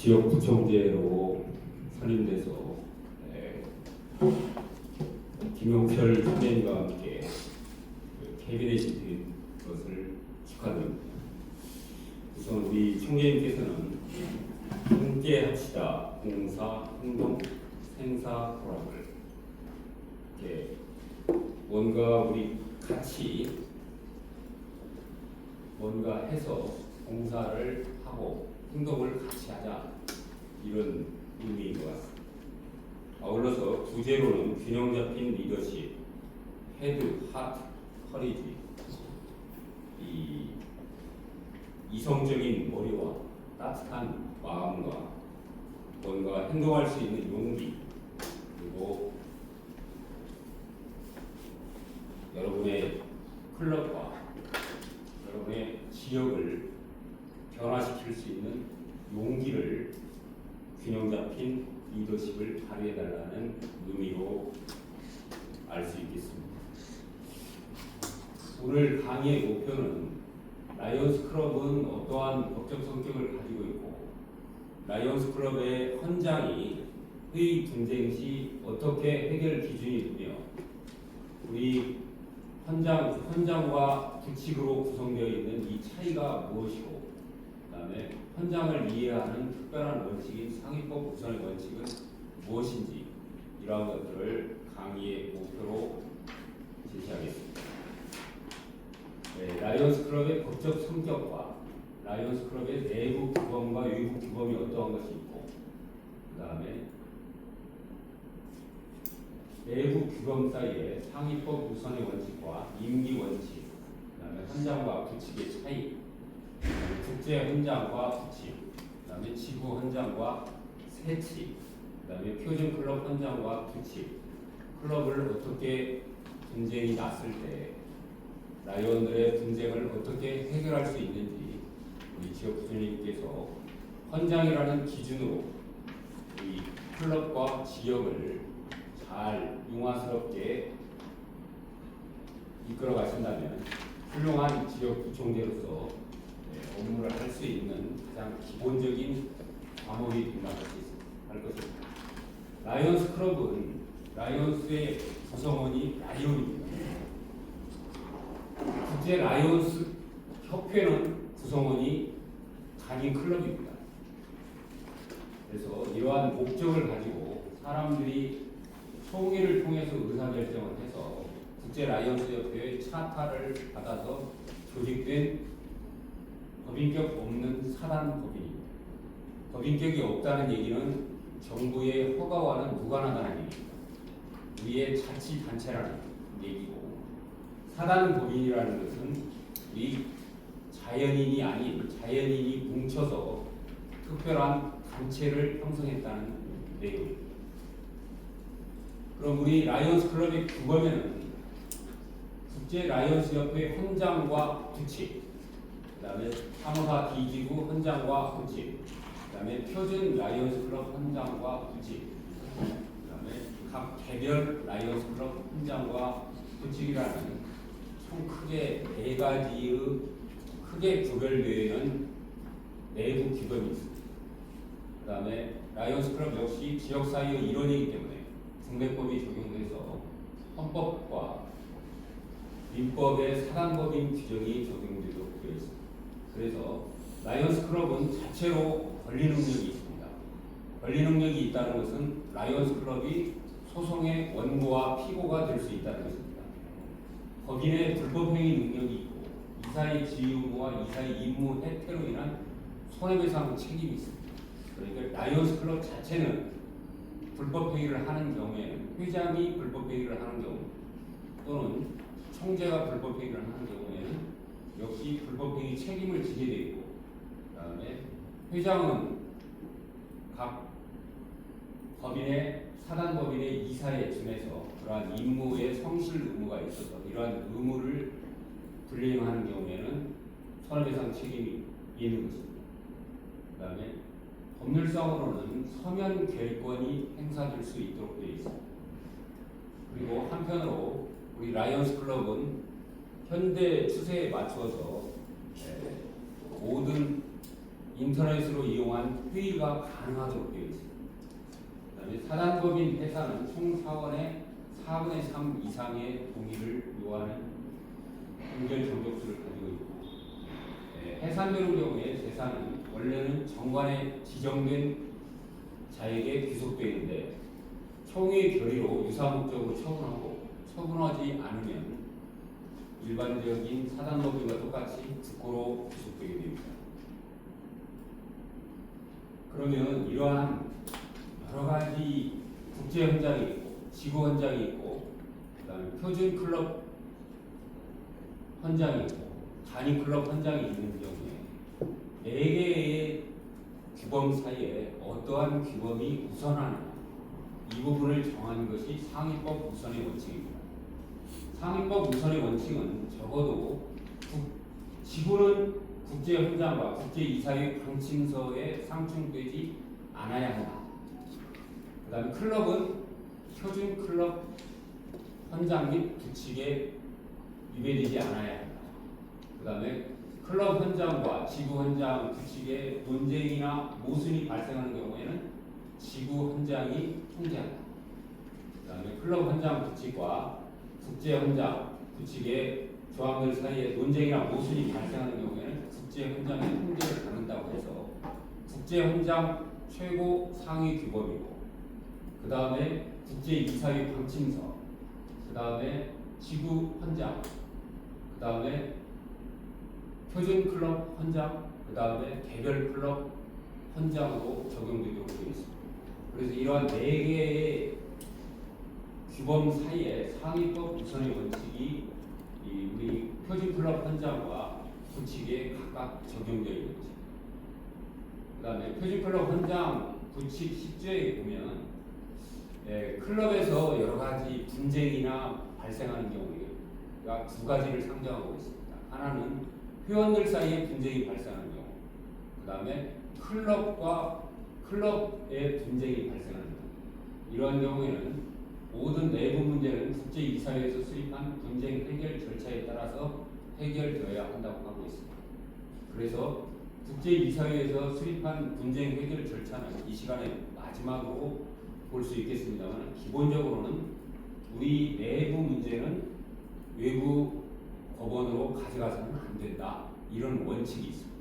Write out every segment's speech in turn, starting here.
지역 구청장으로 선임돼서 김용철 총장님과 함께 캐비넷이 된 것을 축하드립니다. 우선 우리 총장님께서는 함께 합시다 공사 행동 생사 포럼을 이렇게 뭔가 우리 같이 뭔가 해서 공사를 하고 행동을 같이 하자, 이런 의미인 것 같습니다. 아울러서 부제로는 균형 잡힌 리더십, 헤드, 하트, 커리지, 이 이성적인 머리와 따뜻한 마음과 뭔가 행동할 수 있는 용기, 그리고 여러분의 클럽과 여러분의 지역을 변화시킬 수 있는 용기를, 균형 잡힌 리더십을 발휘해달라는 의미로 알 수 있겠습니다. 오늘 강의의 목표는 라이온스 클럽은 어떠한 법적 성격을 가지고 있고, 라이온스 클럽의 헌장이 회의 분쟁 시 어떻게 해결 기준이 되며, 우리 헌장과 규칙으로 구성되어 있는 이 차이가 무엇이고, 그다음에 헌장을 이해하는 특별한 원칙인 상위법 우선의 원칙은 무엇인지, 이러한 것들을 강의의 목표로 제시하겠습니다. 라이온스 클럽의 법적 성격과 라이온스 클럽의 내부 규범과 외부 규범이 어떠한 것이 있고, 그다음에 내부 규범 사이에 상위법 우선의 원칙과 임기 원칙, 그다음에 헌장과 규칙의 차이, 국제 헌장과 규칙, 그다음에 지구 헌장과 세치, 그다음에 표준 클럽 헌장과 규칙, 클럽을 어떻게 분쟁이 났을 때 라이온들의 분쟁을 어떻게 해결할 수 있는지, 우리 지역 부총리님께서 헌장이라는 기준으로 이 클럽과 지역을 잘 융화스럽게 이끌어 가신다면 훌륭한 지역 구청장으로서 업무를 할 수 있는 가장 기본적인 과목이 된다고 할 것입니다. 라이온스 클럽은 라이온스의 구성원이 라이온입니다. 국제 라이온스 협회는 구성원이 단위 클럽입니다. 그래서 이러한 목적을 가지고 사람들이 총회를 통해서 의사결정을 해서 국제 라이온스 협회의 차타를 받아서 조직된 법인격 없는 사단법인입니다. 법인격이 없다는 얘기는 정부의 허가와는 무관하다는 얘기입니다. 우리의 자치단체라는 얘기고, 사단법인이라는 것은 우리 자연인이 아닌 자연인이 뭉쳐서 특별한 단체를 형성했다는 내용입니다. 그럼 우리 라이온스 클럽의 규범에는 국제 라이온스 협회 헌장과 규칙, 그다음에 사무사 D지구 헌장과 규칙, 그다음에 표준 라이온스 클럽 헌장과 규칙, 그다음에 각 개별 라이온스 클럽 헌장과 규칙이라는 총 크게 4가지의 크게 구별되어 있는 내부 규범이 있습니다. 그다음에 라이온스 클럽 역시 지역 사회의 일원이기 때문에 중대법이 적용돼서 헌법과 민법의 사단법인 규정이 적용되도록 되어 있습니다. 그래서 라이온스 클럽은 자체로 권리 능력이 있습니다. 권리 능력이 있다는 것은 라이온스 클럽이 소송의 원고와 피고가 될 수 있다는 것입니다. 법인의 불법행위 능력이 있고, 이사의 지위 의무와 이사의 임무 해태로 인한 손해배상 책임이 있습니다. 그러니까 라이온스 클럽 자체는 불법행위를 하는 경우에는, 회장이 불법행위를 하는 경우 또는 총재가 불법행위를 하는 경우에는 역시 불법행위 책임을 지게 되어 있고, 그다음에 회장은 각 법인의 사단법인의 이사에 준해서 그러한 임무에 성실 의무가 있어서 이러한 의무를 불이행하는 경우에는 손해배상 책임이 있는 것입니다. 그다음에 법률상으로는 서면 결권이 행사될 수 있도록 되어 있습니다. 그리고 한편으로 우리 라이온스 클럽은 현대 추세에 맞춰서 모든 인터넷으로 이용한 회의가 가능하도록 되어 있습니다. 그다음에 사단법인 회사는 총 사원의 4분의 3 이상의 동의를 요하는 공결 정족수를 가지고 있고, 해산되는 경우에 재산은 원래는 정관에 지정된 자에게 귀속되어 있는데 총의 결의로 유사목적으로 처분하고 처분하지 않으면 일반적인 사단법인과 똑같이 국고로 귀속되게 됩니다. 그러면 이러한 여러 가지 국제 현장이 있고 지구 현장이 있고 그다음에 표준 클럽 현장이 있고 단위 클럽 현장이 있는 경우에 네 개의 규범 사이에 어떠한 규범이 우선하느냐, 이 부분을 정하는 것이 상위법 우선의 원칙입니다. 상위법 우선의 원칙은 적어도 지구는 국제 현장과 국제 이사회 방침서에 상충되지 않아야 한다. 그 다음에 클럽은 표준 클럽 현장 및 규칙에 위배되지 않아야 한다. 그 다음에 클럽 현장과 지구 현장 규칙에 논쟁이나 모순이 발생하는 경우에는 지구 현장이 통제한다. 그 다음에 클럽 현장 규칙과 국제 현장 규칙의 조항들 사이에 논쟁이나 모순이 발생하는 경우에는 국제 현장의 통제를 받는다고 해서 국제 현장 최고 상위 규범이고, 그 다음에 국제 이사회 방침서, 그 다음에 지구 현장, 그 다음에 표준 클럽 현장, 그 다음에 개별 클럽 현장으로 적용되도록 되어 있습니다. 그래서 이러한 네 개의 규범 사이에 상위법 우선의 원칙이 우리 표준 클럽 현장과 규칙에 각각 적용되어 있는 것입니다. 그 다음에 표준 클럽 현장 규칙 10조에 보면 클럽에서 여러 가지 분쟁이나 발생하는 경우가 두 가지를 상정하고 있습니다. 하나는 회원들 사이에 분쟁이 발생하는 경우, 그 다음에 클럽과 클럽의 분쟁이 발생하는 경우. 이러한 경우에는 모든 내부 문제는 국제이사회에서 수립한 분쟁 해결 절차에 따라서 해결되어야 한다고 하고 있습니다. 그래서 국제이사회에서 수립한 분쟁 해결 절차는 이 시간에 마지막으로 볼 수 있겠습니다만, 기본적으로는 우리 내부 문제는 외부 법원으로 가져가서는 안 된다, 이런 원칙이 있습니다.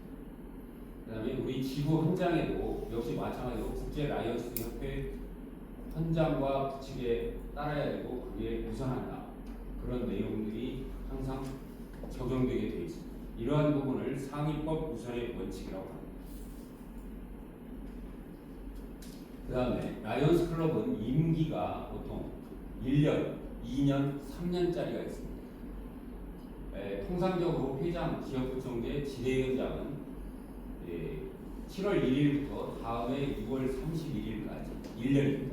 그 다음에 우리 지구 현장에도 역시 마찬가지로 국제 라이언스 협회 현장과 규칙에 따라야 되고 그게 우선한다, 그런 내용들이 항상 적용되게 되어 있습니다. 이러한 부분을 상위법 우선의 원칙이라고 합니다. 그 다음에 라이언스 클럽은 임기가 보통 1년, 2년, 3년짜리가 있습니다. 통상적으로 회장, 기업구청제, 지대위원장은 7월 1일부터 다음해 6월 31일까지 1년입니다.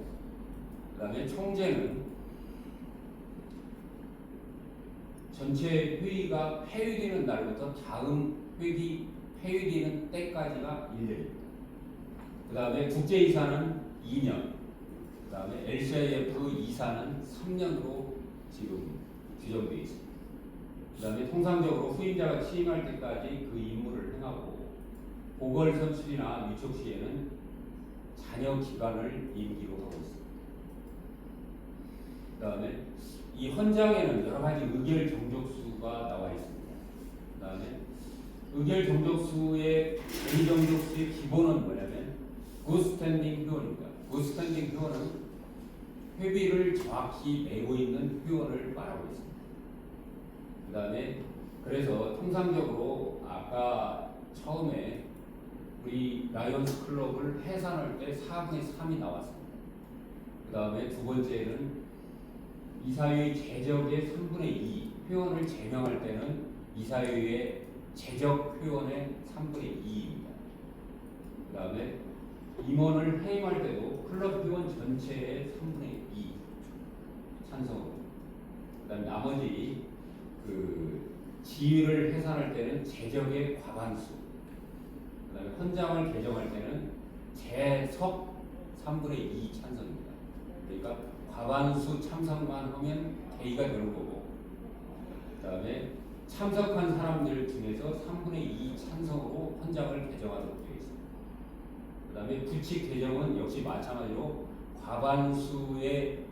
그 다음에 총재는 전체 회의가 폐회되는 날부터 다음 폐회되는 때까지가 1년입니다. 그 다음에 국제이사는 2년, 그 다음에 LCIF 이사는 3년으로 지금 규정되어 있습니다. 그 다음에 통상적으로 후임자가 취임할 때까지 그 임무를 행하고, 보궐선출이나 위촉 시에는 잔여 기간을 임기로 하고 있습니다. 그 다음에 이 헌장에는 여러 가지 의결 정족수가 나와 있습니다. 그 다음에 의결 정족수의 정족수의 기본은 뭐냐면 굿스탠딩 회원입니다. 굿스탠딩 회원은 회비를 정확히 내고 있는 회원을 말하고 있습니다. 그 다음에 그래서 통상적으로 아까 처음에 우리 라이언스 클럽을 해산할 때 4분의 3이 나왔습니다. 그 다음에 두 번째는 이사회의 재적의 3분의 2 회원을 제명할 때는 이사회의 재적 회원의 3분의 2입니다. 그 다음에 임원을 해임할 때도 클럽 회원 전체의 3분의 2 찬성으로. 그 다음에 나머지 지위를 해산할 때는 재적의 과반수. 그 다음에 헌장을 개정할 때는 재석 3분의 2 찬성입니다. 그러니까 과반수 참석만 하면 개의가 되는 거고, 그 다음에 참석한 사람들 중에서 3분의 2 찬성으로 헌장을 개정하도록 되어 있습니다. 그다음에 규칙 개정은 역시 마찬가지로 과반수에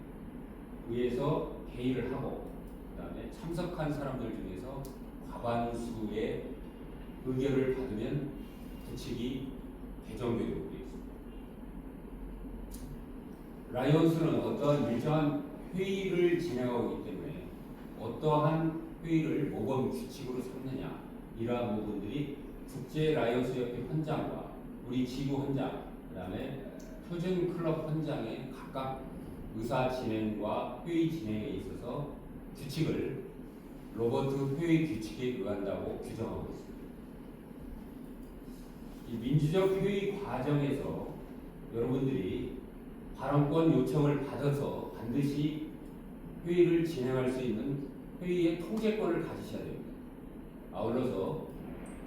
의해서 회의를 하고, 그다음에 참석한 사람들 중에서 과반수의 의결을 받으면 규칙이 개정되도록 되어 있습니다. 라이온스는 어떠한 일정한 회의를 진행하고 있기 때문에 어떠한 회의를 모범 규칙으로 삼느냐, 이러한 부분들이 국제 라이온스 협회 헌장과 우리 지구 헌장, 그다음에 표준 클럽 헌장의 각각 의사 진행과 회의 진행에 있어서 규칙을 로버트 회의 규칙에 의한다고 규정하고 있습니다. 이 민주적 회의 과정에서 여러분들이 발언권 요청을 받아서 반드시 회의를 진행할 수 있는 회의의 통제권을 가지셔야 됩니다. 아울러서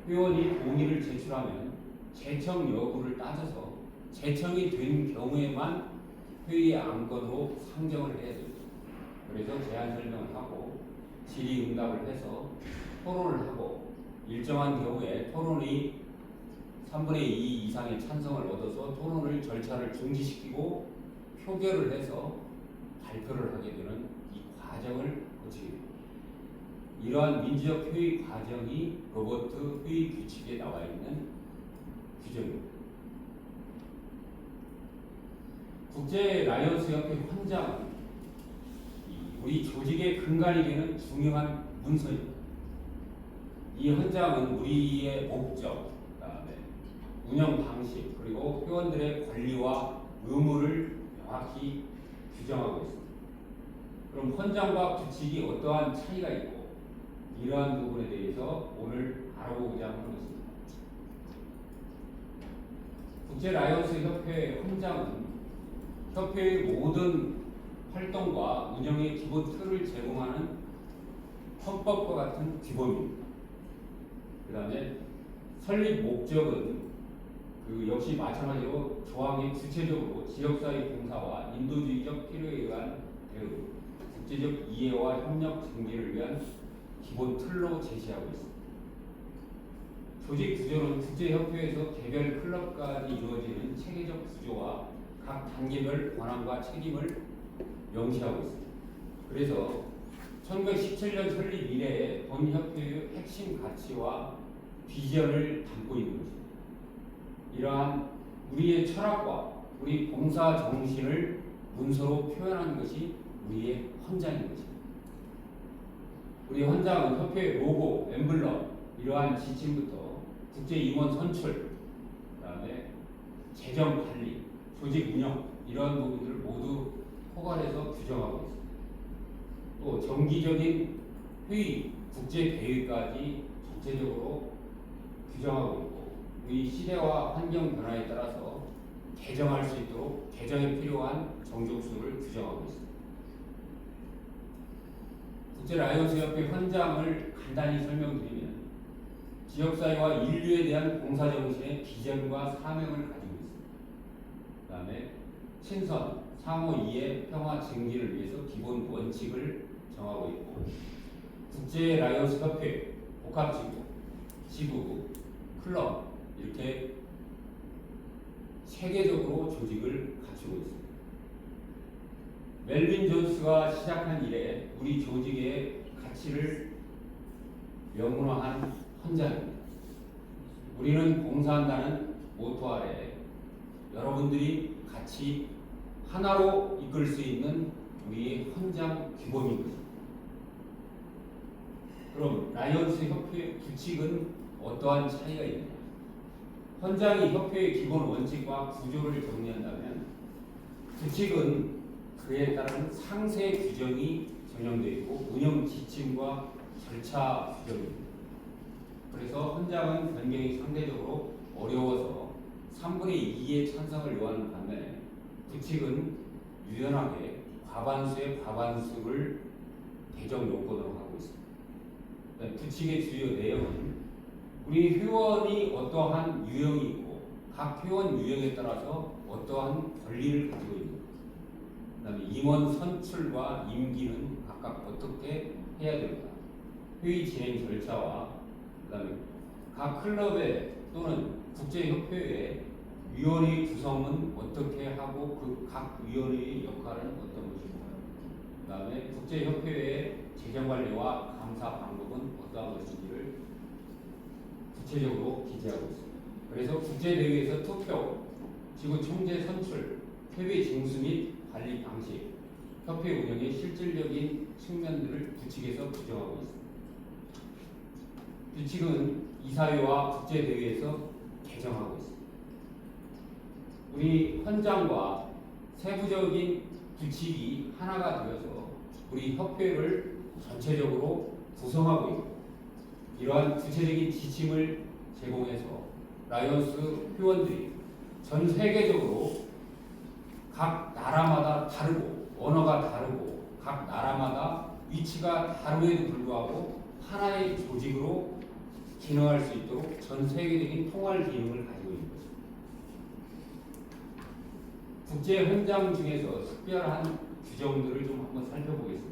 회원이 동의를 제출하면 제청 여부를 따져서 제청이 된 경우에만 회의의 안건으로 상정을 해야 됩니다. 그래서 제안 설명을 하고 질의응답을 해서 토론을 하고, 일정한 경우에 토론이 3분의 2 이상의 찬성을 얻어서 토론을 절차를 중지시키고 표결을 해서 발표를 하게 되는 이 과정을 거치게 됩니다. 이러한 민주적 회의 과정이 로버트 회의 규칙에 나와 있는 규정입니다. 국제 라이온스 협회 헌장은 우리 조직의 근간이 되는 중요한 문서입니다. 이 헌장은 우리의 목적, 그다음에 운영 방식, 그리고 회원들의 권리와 의무를 명확히 규정하고 있습니다. 그럼 헌장과 규칙이 어떠한 차이가 있고, 이러한 부분에 대해서 오늘 알아보고자 하는 것입니다. 국제 라이온스 협회 헌장은 협회의 모든 활동과 운영의 기본 틀을 제공하는 헌법과 같은 규범입니다. 그 다음에 설립 목적은 역시 마찬가지로 조항에 구체적으로 지역사회 봉사와 인도주의적 필요에 의한 대응, 국제적 이해와 협력 증진을 위한 기본 틀로 제시하고 있습니다. 조직 구조는 국제협회에서 개별 클럽까지 이루어지는 체계적 구조와 각 단계별 권한과 책임을 명시하고 있습니다. 그래서 1917년 설립 이래에 본 협회의 핵심 가치와 비전을 담고 있는 것입니다. 이러한 우리의 철학과 우리 봉사 정신을 문서로 표현하는 것이 우리의 헌장인 것입니다. 우리 헌장은 협회 로고, 엠블럼, 이러한 지침부터 국제 임원 선출, 그다음에 재정 관리, 조직 운영, 이러한 부분들을 모두 포괄해서 규정하고 있습니다. 또 정기적인 회의, 국제 대회까지 전체적으로 규정하고 있고, 우리 시대와 환경 변화에 따라서 개정할 수 있도록 개정에 필요한 정족수를 규정하고 있습니다. 국제 라이온스 협회 헌장을 간단히 설명드리면, 지역사회와 인류에 대한 봉사정신의 비전과 사명을 가지고 있습니다. 그 다음에 친선, 상호 이해, 평화 증진을 위해서 기본 원칙을 정하고 있고, 국제 라이온스 협회, 복합지구, 지구, 클럽, 이렇게 체계적으로 조직을 갖추고 있습니다. 멜빈 존스가 시작한 이래 우리 조직의 가치를 명문화한 헌장입니다. 우리는 봉사한다는 모토 아래 여러분들이 같이 하나로 이끌 수 있는 우리의 헌장 규범인 것입니다. 그럼 라이온스 협회 규칙은 어떠한 차이가 있느냐? 헌장이 협회의 기본 원칙과 구조를 정리한다면, 규칙은 그에 따른 상세 규정이 정형되어 있고 운영 지침과 절차 규정입니다. 그래서 헌장은 변경이 상대적으로 어려워서 3분의 2의 찬성을 요하는 반면에, 규칙은 유연하게 과반수의 과반수를 개정 요건으로 하고 있습니다. 규칙의 주요 내용은 우리 회원이 어떠한 유형이 있고 각 회원 유형에 따라서 어떠한 권리를 가지고 있는 것, 그 다음에 임원 선출과 임기는 각각 어떻게 해야 됩니다. 회의 진행 절차와 그 다음에 각 클럽에 또는 국제협회에 위원회 구성은 어떻게 하고 그 각 위원회의 역할은 어떤 것인가요? 그다음에 국제협회의 재정관리와 감사 방법은 어떠한 것인지를 구체적으로 기재하고 있습니다. 그래서 국제대회에서 투표, 지구 총재 선출, 협의 징수 및 관리 방식, 협회 운영의 실질적인 측면들을 규칙에서 규정하고 있습니다. 규칙은 이사회와 국제대회에서 개정하고 있습니다. 우리 헌장과 세부적인 규칙이 하나가 되어서 우리 협회를 전체적으로 구성하고 있고, 이러한 구체적인 지침을 제공해서 라이언스 회원들이 전 세계적으로 각 나라마다 다르고 언어가 다르고 각 나라마다 위치가 다름에도 불구하고 하나의 조직으로 기능할 수 있도록 전 세계적인 통할 기능을 가지고 있는 것입니다. 국제 헌장 중에서 특별한 규정들을 좀 한번 살펴보겠습니다.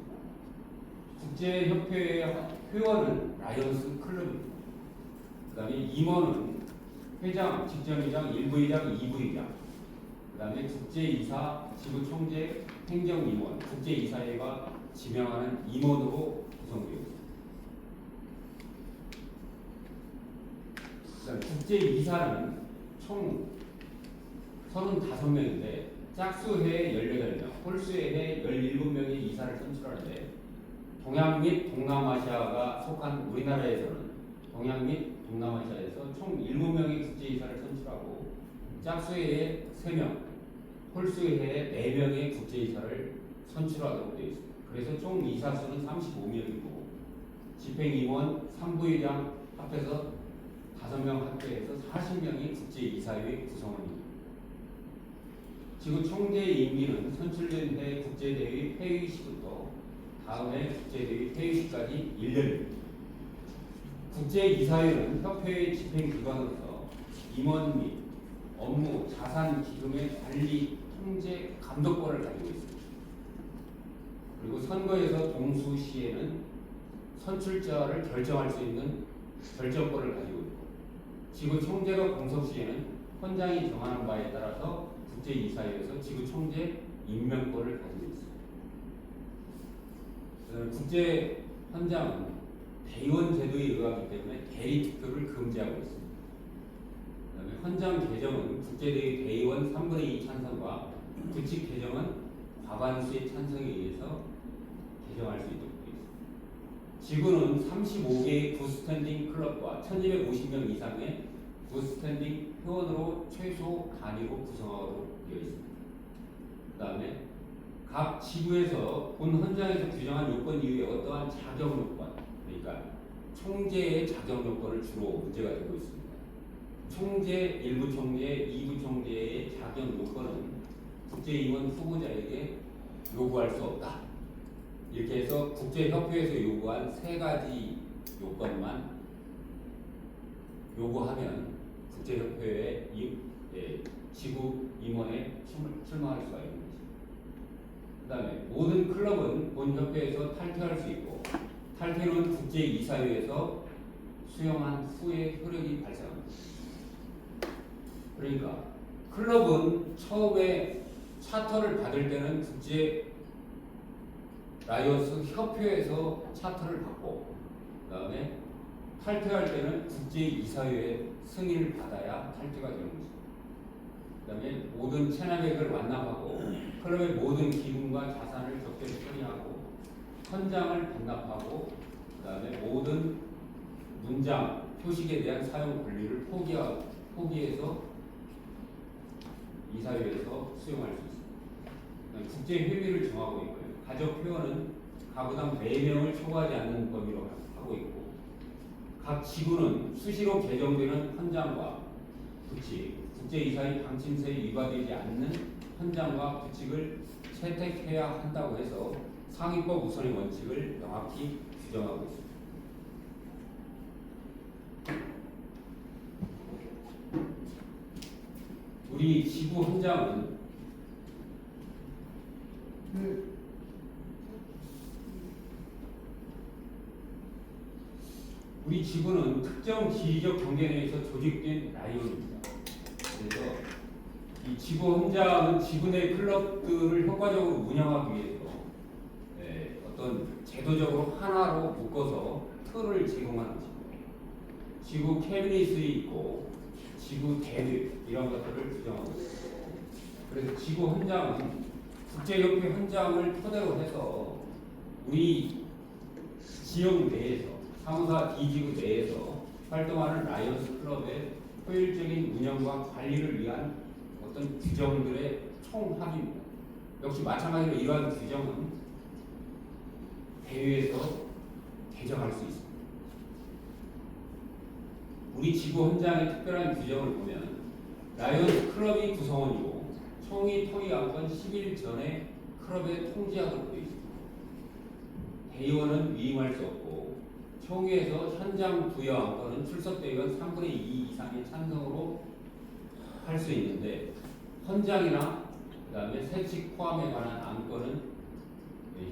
국제협회의 회원은 라이언스 클럽입니다. 그 다음에 임원은 회장, 직전회장, 1부회장, 2부회장, 그 다음에 국제이사, 지구총재, 행정임원, 국제이사회가 지명하는 임원으로 구성되어 있습니다. 국제이사는 총 35명인데 짝수회에 18명, 홀수회에 17명의 이사를 선출하는데, 동양 및 동남아시아가 속한 우리나라에서는 동양 및 동남아시아에서 총 7명의 국제이사를 선출하고 짝수회에 3명, 홀수회에 4명의 국제이사를 선출하도록 되어 있습니다. 그래서 총 이사 수는 35명이고 집행임원, 3부회장 합해서 5명 합해서 40명이 국제이사회 구성원입니다. 지구 총재의 임기는 선출된 해 국제대회 폐의시부터 다음해 국제대회 폐의시까지 1년입니다. 국제이사회는 협회의 집행기관으로서 임원 및 업무, 자산, 기금의 관리, 통제, 감독권을 가지고 있습니다. 그리고 선거에서 동수 시에는 선출자를 결정할 수 있는 결정권을 가지고 있고, 지구 총재가 공석 시에는 헌장이 정하는 바에 따라서 국제이사회에서 지구 총재 임명권을 가지고 있습니다. 국제 헌장은 대의원 제도에 의하기 때문에 대리 투표를 금지하고 있습니다. 그다음에 헌장 개정은 국제대회 대의원 3분의 2 찬성과 규칙 개정은 과반수의 찬성에 의해서 개정할 수 있도록 되어 있습니다. 지구는 35개의 굿스탠딩 클럽과 1250명 이상의 굿스탠딩 회원으로 최소 단위로 구성하도록 되어 있습니다. 그 다음에 각 지구에서 본 헌장에서 규정한 요건 이외에 어떠한 자격 요건, 그러니까 총재의 자격 요건을 주로 문제가 되고 있습니다. 총재, 1부 총재, 2부 총재의 자격 요건은 국제임원 후보자에게 요구할 수 없다. 이렇게 해서 국제협회에서 요구한 3가지 요건만 요구하면 국제협회에 지구 임원에 출마할 수가 있는 것입니다. 그 다음에 모든 클럽은 본 협회에서 탈퇴할 수 있고, 탈퇴는 국제이사회에서 수용한 후에 효력이 발생합니다. 그러니까 클럽은 처음에 차터를 받을 때는 국제 라이언스 협회에서 차터를 받고, 그 다음에 탈퇴할 때는 국제이사회의 승인을 받아야 탈퇴가 되는 것입니다. 그 다음에 모든 체납액을 완납하고 클럽의 모든 기금과 자산을 적절히 처리하고 헌장을 반납하고, 그 다음에 모든 문장, 표식에 대한 사용 권리를 포기해서 이사회에서 수용할 수 있습니다. 국제 회비를 정하고 있고요. 가족 회원은 가구당 4명을 초과하지 않는 범위로 하고 있고, 각 지구는 수시로 개정되는 헌장과 규칙, 국제이사회 방침세에 위반되지 않는 헌장과 규칙을 채택해야 한다고 해서 상위법 우선의 원칙을 명확히 규정하고 있습니다. 우리 지구 헌장은 우리 지구는 특정 지리적 경계 내에서 조직된 라이온입니다. 그래서 이 지구 헌장은 지구 내 클럽들을 효과적으로 운영하기 위해서 어떤 제도적으로 하나로 묶어서 틀을 제공하는 것입니다. 지구 캐비닛이 있고 지구 대회 이런 것들을 규정하고 있습니다. 그래서 지구 헌장은 국제협회 헌장을 토대로 해서 우리 지역 내에서 사무사 D지구 내에서 활동하는 라이언스 클럽의 효율적인 운영과 관리를 위한 어떤 규정들의 총합입니다. 역시 마찬가지로 이러한 규정은 대회에서 개정할 수 있습니다. 우리 지구 헌장의 특별한 규정을 보면 라이언스 클럽이 구성원이고 총위 토의 안건 10일 전에 클럽에 통지하도록 되어 있습니다. 대의원은 위임할 수 없고 총회에서 현장 부여 안건은 출석 대의원 3분의 2 이상의 찬성으로 할 수 있는데 헌장이나 그다음에 세칙 포함에 관한 안건은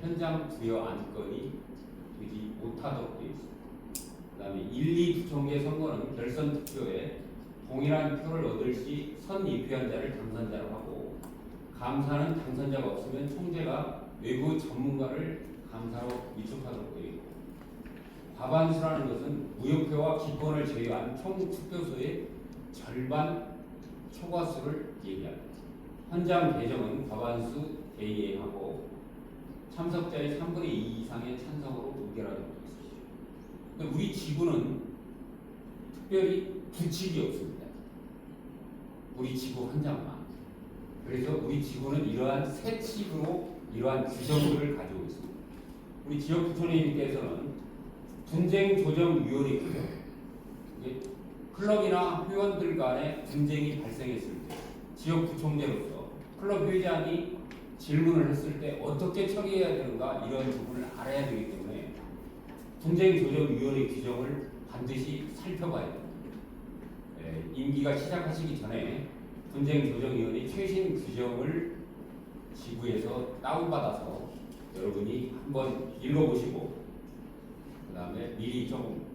현장 부여 안건이 되지 못하도록 되어 있습니다. 그다음에 1, 2 부총재 선거는 결선 투표에 동일한 표를 얻을 시 선입회한 자를 당선자로 하고 감사는 당선자가 없으면 총재가 외부 전문가를 감사로 위촉하도록 되어 있고 과반수라는 것은 무효표와 기권을 제외한 총 투표수의 절반 초과수를 얘기합니다. 헌장 개정은 과반수 대의하고 참석자의 3분의 2 이상의 찬성으로 의결하도록 되어 있습니다. 우리 지구는 특별히 규칙이 없습니다. 우리 지구 헌장만. 그래서 우리 지구는 이러한 새 칙으로 이러한 규정들을 가지고 있습니다. 우리 지역 부총리님께서는 분쟁조정위원회 규정, 클럽이나 회원들 간에 분쟁이 발생했을 때 지역 부총재로서 클럽 회장이 질문을 했을 때 어떻게 처리해야 되는가 이런 부분을 알아야 되기 때문에 분쟁조정위원회 규정을 반드시 살펴봐야 됩니다. 임기가 시작하시기 전에 분쟁조정위원회 최신 규정을 지구에서 다운받아서 여러분이 한번 읽어보시고 그 다음에 미리 좀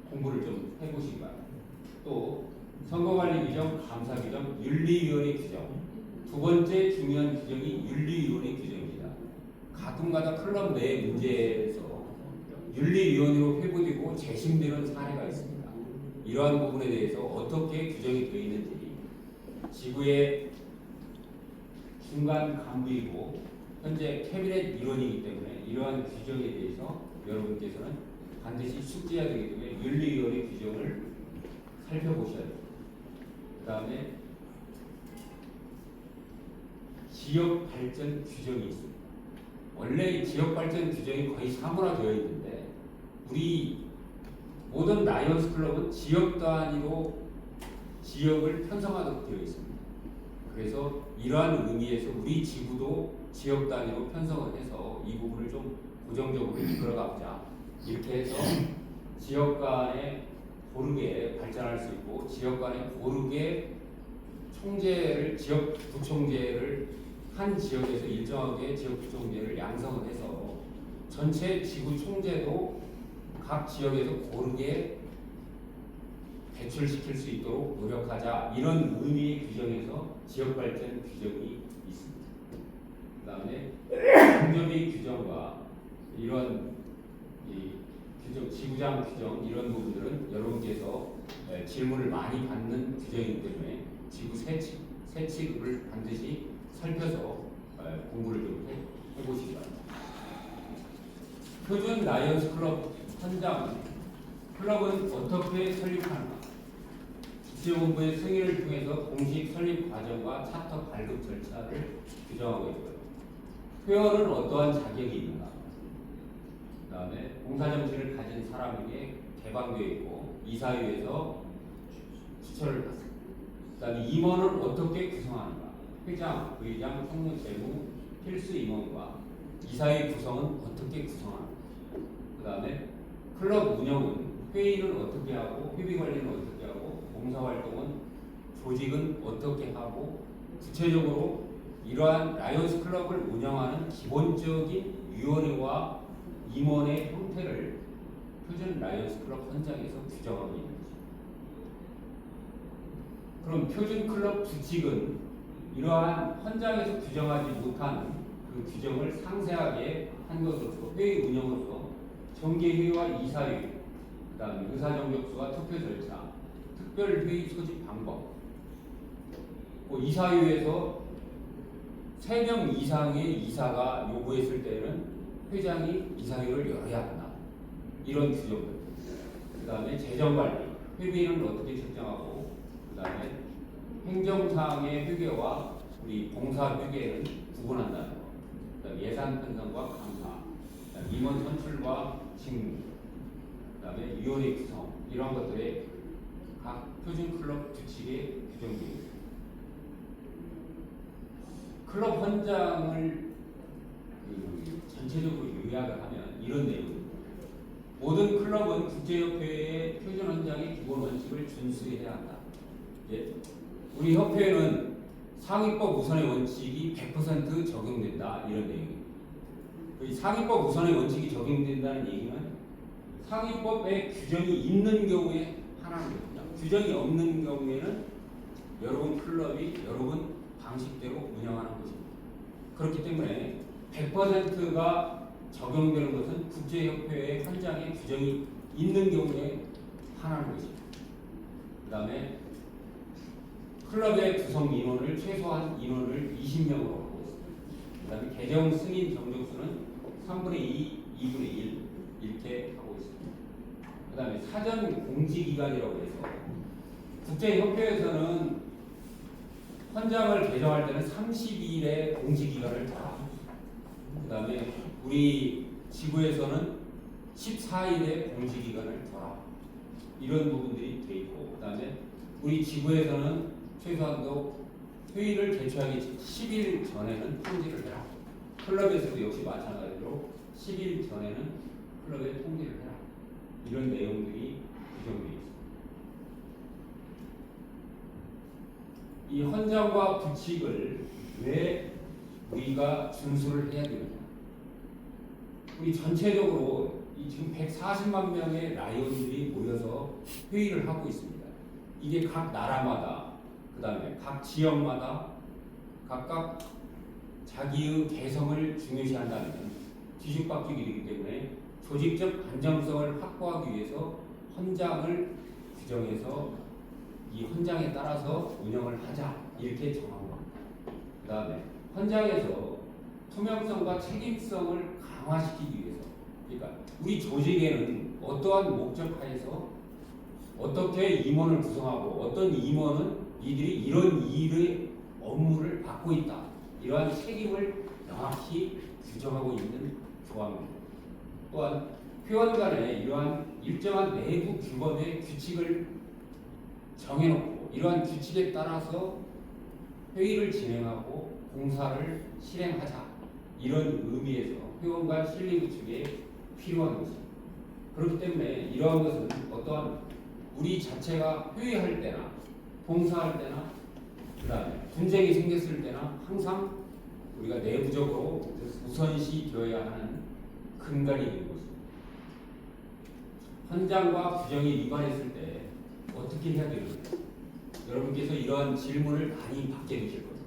공부를 좀 해보시기 바랍니다. 또 선거관리 규정, 감사 규정, 윤리위원회 규정 두 번째 중요한 규정이 윤리위원회 규정입니다. 가끔가다 클럽 내 문제에서 윤리위원회로 회부되고 재심되는 사례가 있습니다. 이러한 부분에 대해서 어떻게 규정이 되어 있는지 지구의 중간 간부이고 현재 캐비넷 일원이기 때문에 이러한 규정에 대해서 여러분께서는 반드시 숙지해야 되기 때문에 윤리위원회 규정을 살펴보셔야 됩니다. 그 다음에 지역발전 규정이 있습니다. 원래 지역발전 규정이 거의 사문화되어 있는데 우리 모든 라이언스 클럽은 지역 단위로 지역을 편성하도록 되어 있습니다. 그래서 이러한 의미에서 우리 지구도 지역 단위로 편성을 해서 이 부분을 좀 고정적으로 이끌어가보자. 이렇게 해서 지역 간에 고르게 발전할 수 있고 지역 간에 고르게 총재를 지역 부총재를 한 지역에서 일정하게 지역 부총재를 양성을 해서 전체 지구 총재도 각 지역에서 고르게 배출시킬 수 있도록 노력하자 이런 의미의 규정에서 지역발전 규정이 있습니다. 그 다음에 공정비 규정과 이런 이 규정, 지구장 규정 이런 부분들은 여러분께서 질문을 많이 받는 규정이기 때문에 지구 세칙을 반드시 살펴서 공부를 좀 해보시기 바랍니다. 표준 라이언스 클럽 헌장 클럽은 어떻게 설립하는가? 국제본부의 승인을 통해서 공식 설립 과정과 차터 발급 절차를 규정하고 있고요. 회원은 어떠한 자격이 있는가? 그 다음에 봉사정신을 가진 사람에게 개방되어 있고 이사회에서 추천을 받습니다. 그 다음에 임원은 어떻게 구성하는가? 회장, 부회장, 총무, 재무, 필수 임원과 이사회 구성은 어떻게 구성하는가? 그 다음에 클럽 운영은 회의는 어떻게 하고 회비 관리는 어떻게 하고 봉사활동은 조직은 어떻게 하고 구체적으로 이러한 라이언스 클럽을 운영하는 기본적인 위원회와 임원의 형태를 표준 라이언스 클럽 헌장에서 규정하고 있는 것입니다. 그럼 표준 클럽 규칙은 이러한 헌장에서 규정하지 못한 그 규정을 상세하게 한 것으로서 회의 운영으로서 정기회의와 이사회의, 그다음에 의사정격수와 투표 절차, 특별회의 소집 방법, 이사회에서 3명 이상의 이사가 요구했을 때는 회장이 이사회를 열어야 한다. 이런 규정들. 그 다음에 재정관리, 회비는 어떻게 책정하고, 그 다음에 행정사항의 회계와 우리 봉사 회계는 구분한다는 거. 그다음에 예산 편성과 감사, 그다음에 임원 선출과 직무, 그다음에 위원회 구성 이런 것들의 각 표준 클럽 규칙에 규정되어 있습니다. 클럽 헌장을 전체적으로 요약을 하면 이런 내용입니다. 모든 클럽은 국제협회의 표준 헌장의 기본 원칙을 준수해야 한다. 예. 우리 협회는 상위법 우선의 원칙이 100% 적용된다. 이런 내용입니다. 이 상위법 우선의 원칙이 적용된다는 얘기는 상위법에 규정이 있는 경우에 하나는 겁니다. 규정이 없는 경우에는 여러분 클럽이 여러분 방식대로 운영하는 것입니다. 그렇기 때문에 100%가 적용되는 것은 국제협회의 헌장에 규정이 있는 경우에 하나는 것입니다. 그 다음에 클럽의 구성 인원을 최소한 인원을 20명으로 하고 있습니다. 그 다음에 개정 승인 정족수는 3분의 2, 2분의 1 이렇게 하고 있습니다. 그 다음에 사전 공지기간이라고 해서 국제협회에서는 헌장을 개정할 때는 30일의 공지기간을 다. 그 다음에 우리 지구에서는 14일의 공지기간을 둬라. 이런 부분들이 돼 있고, 그 다음에 우리 지구에서는 최소한도 회의를 개최하기 10일 전에는 통지를 해라. 클럽에서도 역시 마찬가지로 10일 전에는 클럽에 통지를 해라. 이런 내용들이 규정되어 있습니다. 이 헌장과 규칙을 왜 우리가 준수를 해야 되느냐? 우리 전체적으로 이 지금 140만 명의 라이온들이 모여서 회의를 하고 있습니다. 이게 각 나라마다, 그 다음에 각 지역마다 각각 자기의 개성을 중요시한다는 뒤죽박죽이 되기 때문에 조직적 안정성을 확보하기 위해서 헌장을 규정해서 이 헌장에 따라서 운영을 하자 이렇게 정한 겁니다. 그 다음에 헌장에서 투명성과 책임성을 강화시키기 위해서, 그러니까 우리 조직에는 어떠한 목적 하에서 어떻게 임원을 구성하고 어떤 임원은 이들이 이런 일의 업무를 받고 있다. 이러한 책임을 명확히 규정하고 있는 조항입니다. 또한 회원 간에 이러한 일정한 내부 규범의 규칙을 정해놓고 이러한 규칙에 따라서 회의를 진행하고 공사를 실행하자. 이런 의미에서 회원 간 실리 구축에 필요한 것입니다. 그렇기 때문에 이러한 것은 어떠한 우리 자체가 회의할 때나 봉사할 때나 그 다음에 분쟁이 생겼을 때나 항상 우리가 내부적으로 우선시 되어야 하는 근간이 있는 것입니다. 헌장과 규정이 위반했을 때 어떻게 해야 되는가? 여러분께서 이러한 질문을 많이 받게 되실 겁니다.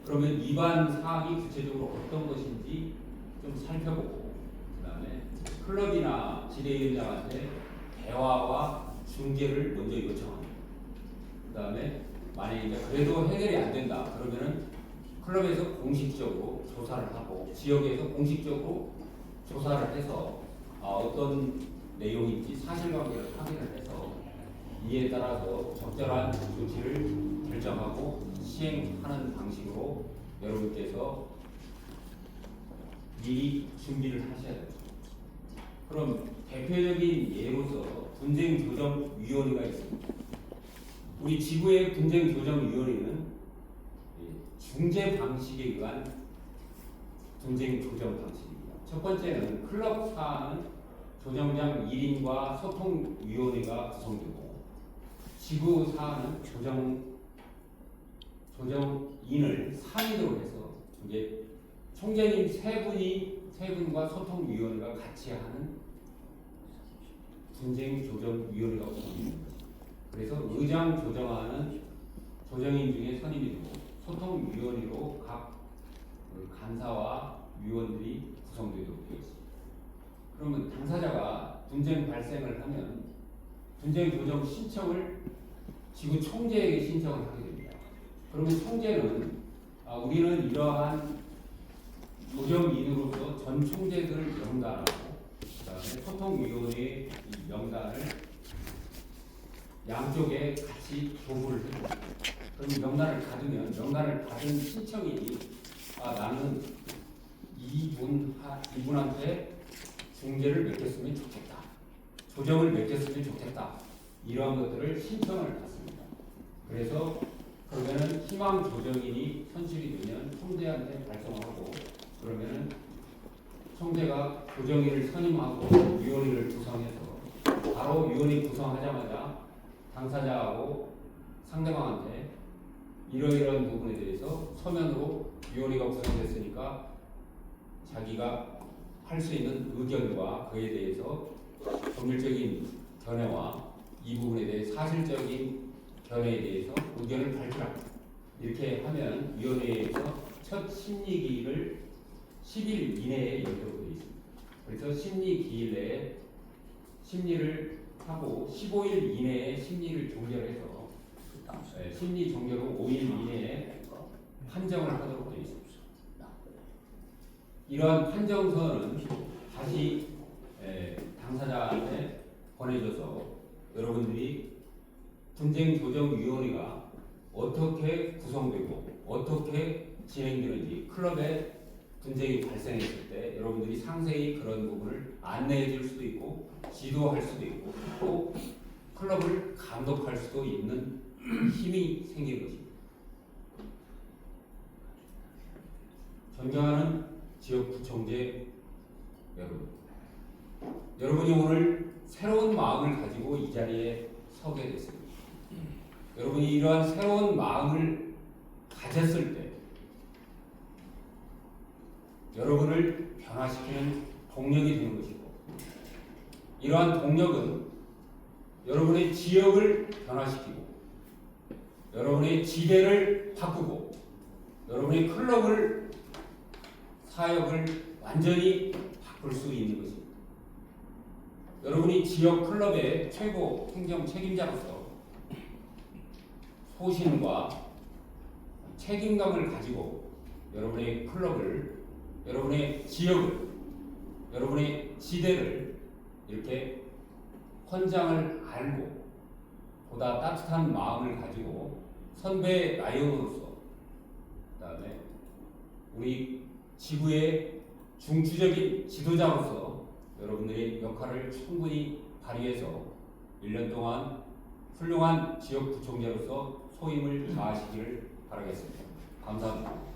그러면 위반 사항이 구체적으로 어떤 것인지 좀 살펴보고, 그 다음에 클럽이나 지대위원장한테 대화와 중재를 먼저 요청합니다. 그 다음에 만약에 그래도 해결이 안 된다 그러면은 클럽에서 공식적으로 조사를 하고 지역에서 공식적으로 조사를 해서 어떤 내용인지 사실관계를 확인을 해서 이에 따라서 적절한 조치를 결정하고 시행하는 방식으로 여러분께서 미리 준비를 하셔야 됩니다. 그럼 대표적인 예로서 분쟁조정위원회가 있습니다. 우리 지구의 분쟁조정위원회는 중재 방식에 의한 분쟁 조정 방식입니다. 첫 번째는 클럽 사안은 조정장 1인과 소통위원회가 구성되고, 지구 사안은 조정인을 3인으로 해서 이제 총재님 3분과 소통위원회가 같이 하는 분쟁 조정위원회가 구성됩니다. 그래서 의장 조정하는 조정인 중에 선임이 되고 소통위원회로 각그 간사와 위원들이 구성되도록 되어 있습니다. 그러면 당사자가 분쟁 발생을 하면 분쟁 조정 신청을 지구 총재에게 신청을 하게 됩니다. 그러면 총재는 우리는 이러한 조정인으로서 전 총재들을 명단하고 그다음에 소통위원회의 이 명단을 양쪽에 같이 교부를 해줍니다. 그럼 명단을 받으면 명단을 받은 신청인이 나는 이분한테 중재를 맡겼으면 좋겠다. 조정을 맡겼으면 좋겠다. 이러한 것들을 신청을 받습니다. 그래서 그러면은 희망 조정인이 선출이 되면 총재한테 발송하고 그러면은 총재가 조정인을 선임하고 위원회를 구성해서 바로 위원회 구성하자마자 당사자하고 상대방한테 이러이러한 부분에 대해서 서면으로 위원회가 구성됐으니까 자기가 할 수 있는 의견과 그에 대해서 정밀적인 견해와 이 부분에 대해 사실적인 견해에 대해서 의견을 발표하라. 이렇게 하면 위원회에서 첫 심리기일을 10일 이내에 열도록 되어 있습니다. 그래서 심리기일 내에 심리를 하고 15일 이내에 심리를 종결해서 심리 종결 후 5일 이내에 판정을 하도록 되어 있습니다. 이러한 판정서는 다시 당사자한테 보내줘서 여러분들이 분쟁조정위원회가 어떻게 구성되고 어떻게 진행되는지 클럽에 분쟁이 발생했을 때 여러분들이 상세히 그런 부분을 안내해 줄 수도 있고 지도할 수도 있고 또 클럽을 감독할 수도 있는 힘이 생기는 것입니다. 존경하는 지역구청재 여러분, 여러분이 오늘 새로운 마음을 가지고 이 자리에 서게 됐습니다. 여러분이 이러한 새로운 마음을 가졌을 때 여러분을 변화시키는 동력이 되는 것이고 이러한 동력은 여러분의 지역을 변화시키고 여러분의 지대를 바꾸고 여러분의 클럽을 사역을 완전히 바꿀 수 있는 것입니다. 여러분이 지역 클럽의 최고 행정 책임자로서 소신과 책임감을 가지고 여러분의 클럽을, 여러분의 지역을, 여러분의 지대를 이렇게 헌장을 알고 보다 따뜻한 마음을 가지고 선배 라이온으로서 그다음에 우리 지구의 중추적인 지도자로서 여러분들의 역할을 충분히 발휘해서 1년 동안 훌륭한 지역구청장으로서 소임을 다하시기를 바라겠습니다. 감사합니다.